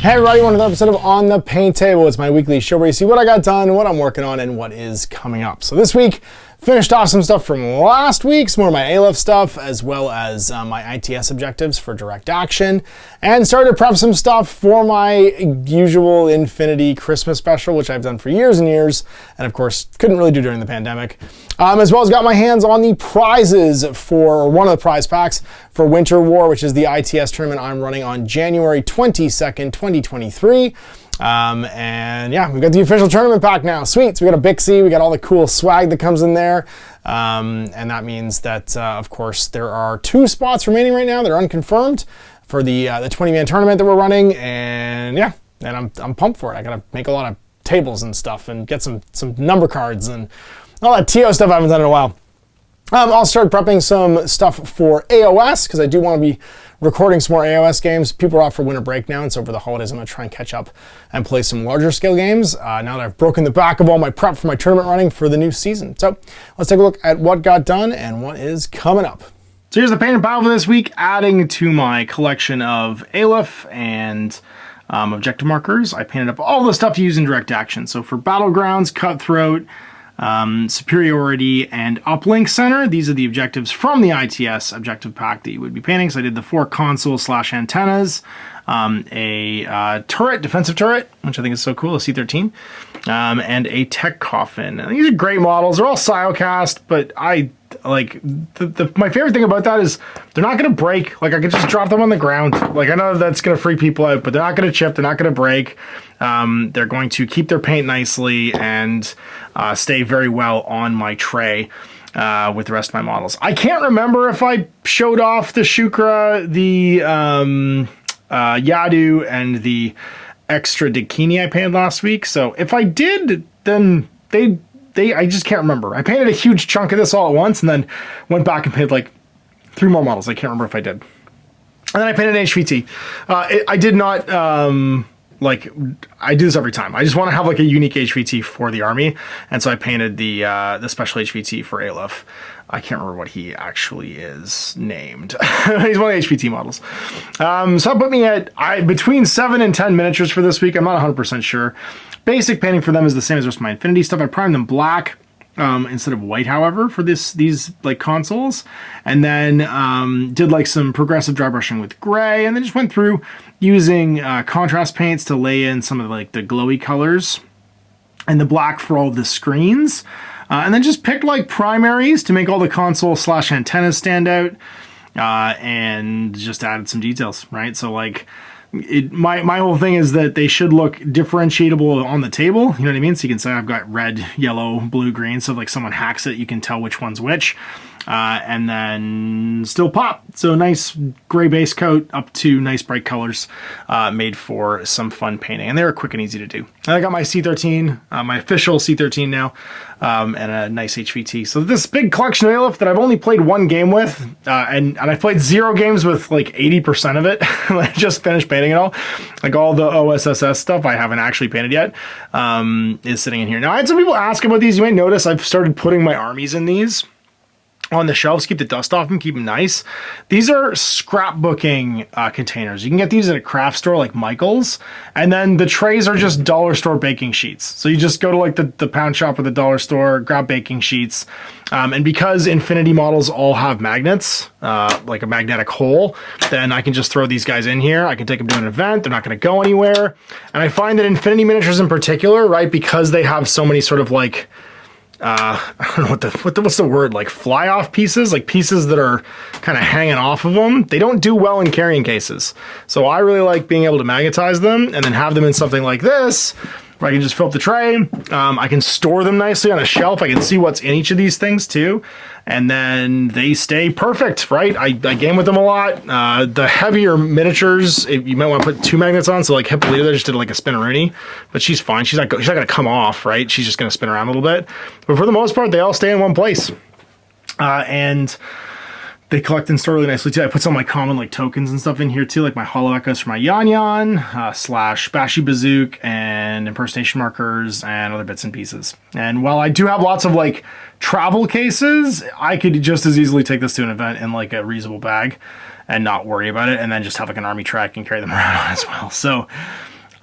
Hey everybody, welcome to another episode of On the Paint Table. It's my weekly show where you see what I got done, what I'm working on, and what is coming up. So this week, finished off some stuff from last week, some more of my ALIF stuff, as well as my ITS objectives for direct action, and started to prep some stuff for my usual Infinity Christmas special, which I've done for years and years, and of course, couldn't really do during the pandemic. As well as got my hands on the prizes for one of the prize packs for Winter War, which is the ITS tournament I'm running on January 22nd, 2023. And yeah, we've got the official tournament pack now. Sweet. So we got a Bixie, we got all the cool swag that comes in there. And that means that, of course, there are 2 spots remaining right now that are unconfirmed for the 20-man tournament that we're running. And yeah, and I'm pumped for it. I gotta make a lot of tables and stuff and get some number cards and all that TO stuff I haven't done in a while. I'll start prepping some stuff for AOS because I do want to be recording some more AOS games. People are off for winter break now, and so over the holidays I'm going to try and catch up and play some larger scale games now that I've broken the back of all my prep for my tournament running for the new season. So let's take a look at what got done and what is coming up. So here's the paint and pile for this week, adding to my collection of ALIF and objective markers. I painted up all the stuff to use in direct action. So for Battlegrounds, Cutthroat, Superiority, and Uplink Center. These are the objectives from the ITS objective pack that you would be painting. So I did the 4 console/antennas, a turret, defensive turret, which I think is so cool, a C-13, and a tech coffin. And these are great models. They're all Siocast, but I like my favorite thing about that is they're not going to break. Like I could just drop them on the ground. Like I know that's going to freak people out, but they're not going to chip. They're not going to break. They're going to keep their paint nicely and stay very well on my tray with the rest of my models. I can't remember if I showed off the Shukra, the Yadu, and the extra Dakini I painted last week. So if I did, then I just can't remember. I painted a huge chunk of this all at once and then went back and painted like 3 more models. I can't remember if I did. And then I painted an HVT. I did not, I do this every time. I just want to have like a unique HVT for the army. And so I painted the special HVT for ALIF. I can't remember what he actually is named. He's one of the HVT models. So that put me at between 7 and 10 miniatures for this week. I'm not 100% sure. Basic painting for them is the same as the rest of my Infinity stuff. I primed them black instead of white, however, for these like consoles. And then did like some progressive dry brushing with gray, and then just went through using contrast paints to lay in some of like the glowy colors and the black for all of the screens. And then just picked like primaries to make all the console/antennas stand out, and just added some details, right? So like my whole thing is that they should look differentiable on the table, you know what I mean? So you can say I've got red, yellow, blue, green, so if like someone hacks it, you can tell which one's which. And then still pop. So nice gray base coat up to nice bright colors, made for some fun painting. And they were quick and easy to do. And I got my C13, my official C13 now, and a nice HVT. So this big collection of ALIF that I've only played 1 game with, and I've played 0 games with like 80% of it. I just finished painting it all. Like all the OSSS stuff I haven't actually painted yet, is sitting in here. Now I had some people ask about these. You might notice I've started putting my armies in these on the shelves, keep the dust off them, keep them nice. These are scrapbooking containers. You can get these at a craft store like Michael's, and then the trays are just dollar store baking sheets. So you just go to like the pound shop or the dollar store, grab baking sheets, and because Infinity models all have magnets, like a magnetic hole, then I can just throw these guys in here. I can take them to an event. They're not going to go anywhere. And I find that Infinity miniatures in particular, right, because they have so many sort of like I don't know what's the word, like fly off pieces, like pieces that are kind of hanging off of them. They don't do well in carrying cases. So I really like being able to magnetize them and then have them in something like this where I can just fill up the tray. I can store them nicely on a shelf. I can see what's in each of these things too. And then they stay perfect, right? I game with them a lot. The heavier miniatures, you might want to put 2 magnets on. So like Hippolyta just did like a spinneroonie, but she's fine. She's not going to come off, right? She's just going to spin around a little bit. But for the most part, they all stay in one place. And they collect and store really nicely too. I put some of my common like tokens and stuff in here too, like my Hollow Echoes for my Yan Yan, slash Bashi Bazook, and impersonation markers, and other bits and pieces. And while I do have lots of like travel cases, I could just as easily take this to an event in like a reusable bag and not worry about it, and then just have like an army track and carry them around as well. So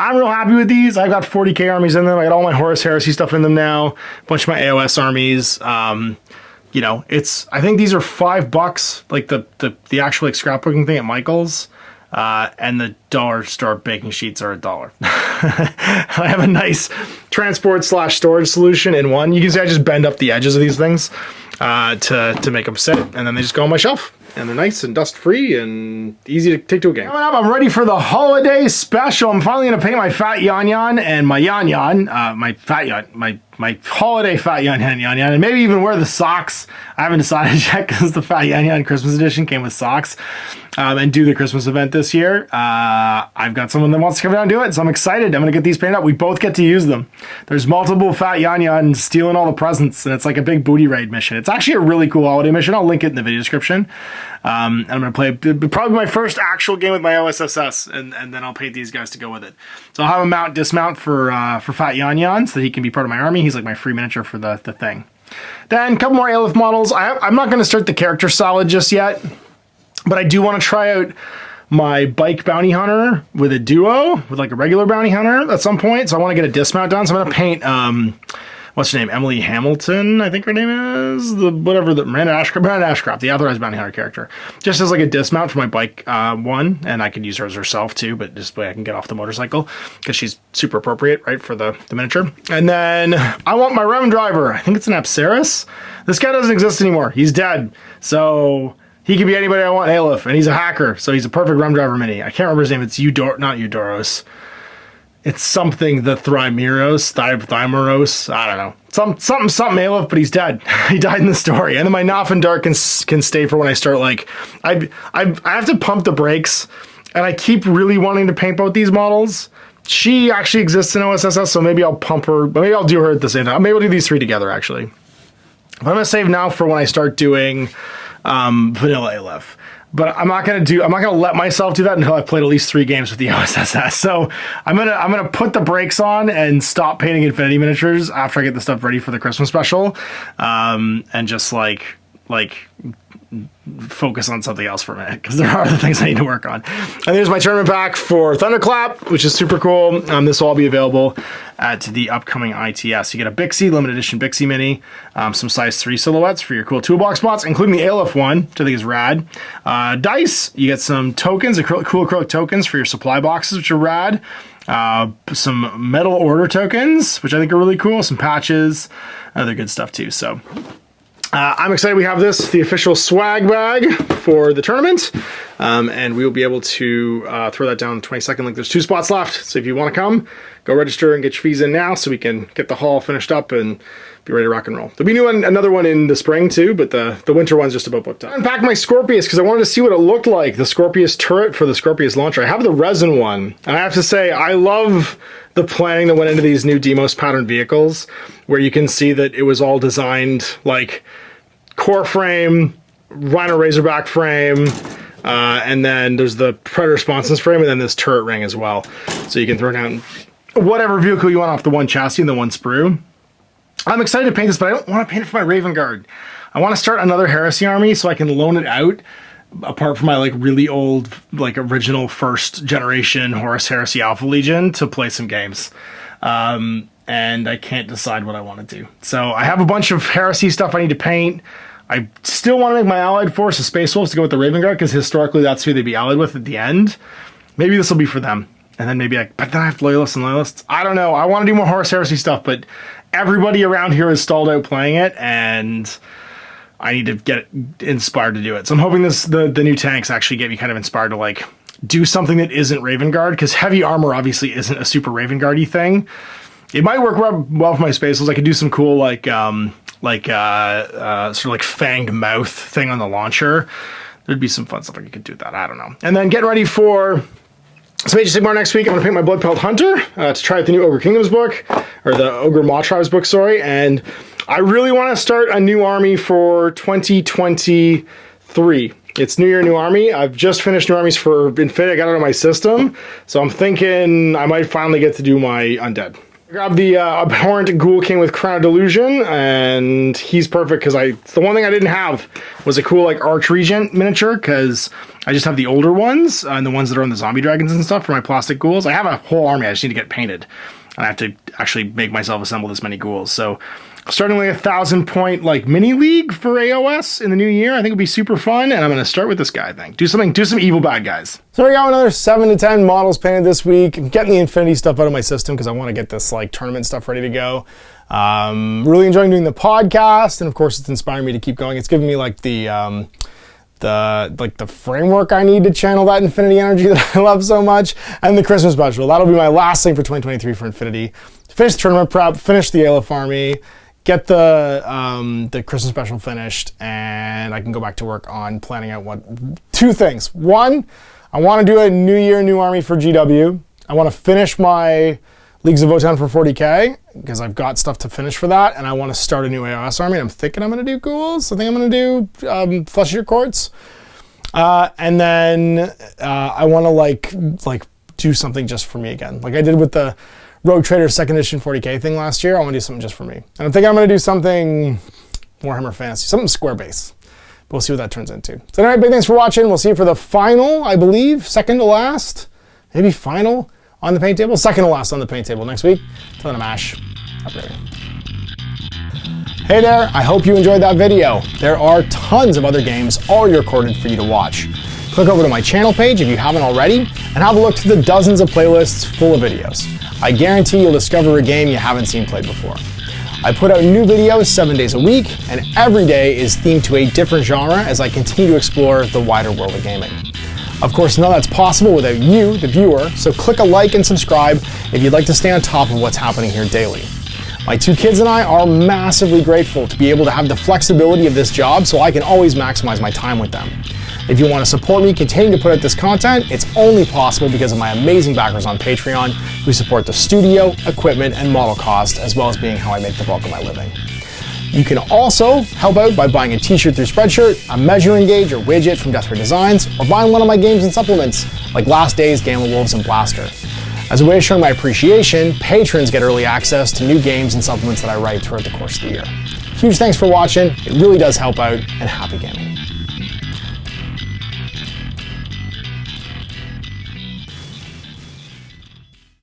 I'm real happy with these. I've got 40k armies in them. I got all my Horus Heresy stuff in them now. A bunch of my AOS armies. You know, I think these are $5, like the actual like scrapbooking thing at Michael's. And the dollar store baking sheets are $1. I have a nice transport / storage solution in one. You can see I just bend up the edges of these things to make them sit, and then they just go on my shelf. And they're nice and dust free and easy to take to a game. Coming up, I'm ready for the holiday special. I'm finally gonna paint my Fat Yan Yan and my Yan Yan, my holiday Fat Yan Yan Yan Yan, and maybe even wear the socks. I haven't decided yet because the Fat Yan Yan Christmas edition came with socks. And do the Christmas event this year. I've got someone that wants to come down and do it, so I'm excited. I'm gonna get these painted up. We both get to use them. There's multiple Fat Yan Yan stealing all the presents, and it's like a big booty raid mission. It's actually a really cool holiday mission. I'll link it in the video description. And I'm gonna play probably my first actual game with my OSSS, and then I'll paint these guys to go with it. So I'll have a mount dismount for Fat Yan Yan so that he can be part of my army. He's like my free miniature for the thing. Then a couple more Aleph models. I'm not gonna start the character solid just yet. But I do want to try out my bike bounty hunter with a duo, with like a regular bounty hunter at some point. So I want to get a dismount done. So I'm going to paint, what's her name? Emily Hamilton, I think her name is. Miranda Ashcraft, the authorized bounty hunter character. Just as like a dismount for my bike one. And I could use her as herself too, but just way I can get off the motorcycle because she's super appropriate, right, for the miniature. And then I want my Rem driver. I think it's an Apsaris. This guy doesn't exist anymore. He's dead. So he can be anybody I want in Aleph, and he's a hacker, so he's a perfect Rem driver mini. I can't remember his name. It's not Eudoros. It's something the Thymeros. I don't know. Something Aleph, but he's dead. He died in the story. And then my Nafn Dark can stay for when I start, like, I have to pump the brakes, and I keep really wanting to paint both these models. She actually exists in OSSS, so maybe I'll pump her, but maybe I'll do her at the same time. Maybe I'll do these three together, actually. But I'm going to save now for when I start doing vanilla Aleph. But I'm not gonna let myself do that until I've played at least 3 games with the OSSS. So I'm gonna put the brakes on and stop painting Infinity miniatures after I get the stuff ready for the Christmas special, and just like focus on something else for a minute because there are other things I need to work on. And there's my tournament pack for Thunderclap, which is super cool. This will all be available at the upcoming ITS. You get a Bixie, limited edition Bixie mini, some size 3 silhouettes for your cool toolbox spots, including the Aleph one, which I think is rad. Dice, you get some tokens, cool acrylic tokens for your supply boxes, which are rad. Some metal order tokens, which I think are really cool. Some patches, other good stuff too. So I'm excited we have this, the official swag bag for the tournament, and we will be able to throw that down 22nd link. There's 2 spots left, so if you want to come, go register and get your fees in now so we can get the haul finished up and be ready to rock and roll. There'll be another one in the spring too, but the winter one's just about booked up. I unpacked my Scorpius because I wanted to see what it looked like, the Scorpius turret for the Scorpius launcher. I have the resin one, and I have to say, I love the planning that went into these new Demos pattern vehicles, where you can see that it was all designed like core frame, Rhino Razorback frame, and then there's the Predator Sponsons frame, and then this turret ring as well. So you can throw down whatever vehicle you want off the one chassis and the one sprue. I'm excited to paint this, but I don't want to paint it for my Raven Guard. I want to start another Heresy army so I can loan it out, apart from my like really old, like original first generation Horus Heresy Alpha Legion, to play some games. And I can't decide what I want to do. So I have a bunch of Heresy stuff I need to paint. I still want to make my allied force of Space Wolves to go with the Raven Guard, because historically that's who they'd be allied with at the end. Maybe this will be for them. And then maybe but then I have loyalists and loyalists. I don't know. I want to do more Horus Heresy stuff, but everybody around here is stalled out playing it, and I need to get inspired to do it. So I'm hoping the new tanks actually get me kind of inspired to like do something that isn't Raven Guard, because heavy armor obviously isn't a super Raven Guard-y thing. It might work well for my Space Wolves. I could do some cool sort of like fanged mouth thing on the launcher. There'd be some fun stuff I could do with that. I don't know. And then getting ready for some Age of Sigmar next week. I'm going to paint my Bloodpelt Hunter to try out the new Ogre Kingdoms book, or the Ogre Maw Tribes book, sorry. And I really want to start a new army for 2023. It's New Year, New Army. I've just finished New Armies for Infinity. I got it on my system. So I'm thinking I might finally get to do my Undead. Grab the Abhorrent Ghoul King with Crown of Delusion, and he's perfect because the one thing I didn't have was a cool like Arch Regent miniature, because I just have the older ones and the ones that are on the zombie dragons and stuff for my plastic ghouls. I have a whole army, I just need to get painted, and I have to actually make myself assemble this many ghouls. So starting like 1,000 point like mini league for AOS in the new year, I think would be super fun, and I'm gonna start with this guy. I think do some evil bad guys. So we got another 7 to 10 models painted this week. I'm getting the Infinity stuff out of my system because I want to get this like tournament stuff ready to go. Really enjoying doing the podcast, and of course it's inspiring me to keep going. It's giving me like the framework I need to channel that Infinity energy that I love so much. And the Christmas special, that'll be my last thing for 2023 for Infinity. Finish the tournament prep, finish the Aleph army, get the Christmas special finished, and I can go back to work on planning out two things. One, I want to do a New Year, New Army for GW. I want to finish my Leagues of Votan for 40k, because I've got stuff to finish for that, and I want to start a new AOS army. I'm thinking I'm going to do ghouls. I think I'm going to do Flesh Eater Courts. And then I want to like do something just for me again. Like I did with the Rogue Trader 2nd edition 40k thing last year. I want to do something just for me. And I think I'm going to do something Warhammer Fantasy, something square base. But we'll see what that turns into. So anyway, big thanks for watching. We'll see you for the final, I believe, second to last, maybe final on the paint table. Second to last on the paint table next week. Till then, I'm Ash. Upgrading. Hey there, I hope you enjoyed that video. There are tons of other games already recorded for you to watch. Click over to my channel page if you haven't already, and have a look to the dozens of playlists full of videos. I guarantee you'll discover a game you haven't seen played before. I put out new videos 7 days a week, and every day is themed to a different genre as I continue to explore the wider world of gaming. Of course, none of that's possible without you, the viewer, so click a like and subscribe if you'd like to stay on top of what's happening here daily. My 2 kids and I are massively grateful to be able to have the flexibility of this job so I can always maximize my time with them. If you want to support me continuing to put out this content, it's only possible because of my amazing backers on Patreon who support the studio, equipment, and model cost, as well as being how I make the bulk of my living. You can also help out by buying a t-shirt through Spreadshirt, a measuring gauge or widget from Deathray Designs, or buying one of my games and supplements like Last Days, Gamma Wolves, and Blaster. As a way of showing my appreciation, patrons get early access to new games and supplements that I write throughout the course of the year. Huge thanks for watching, it really does help out, and happy gaming.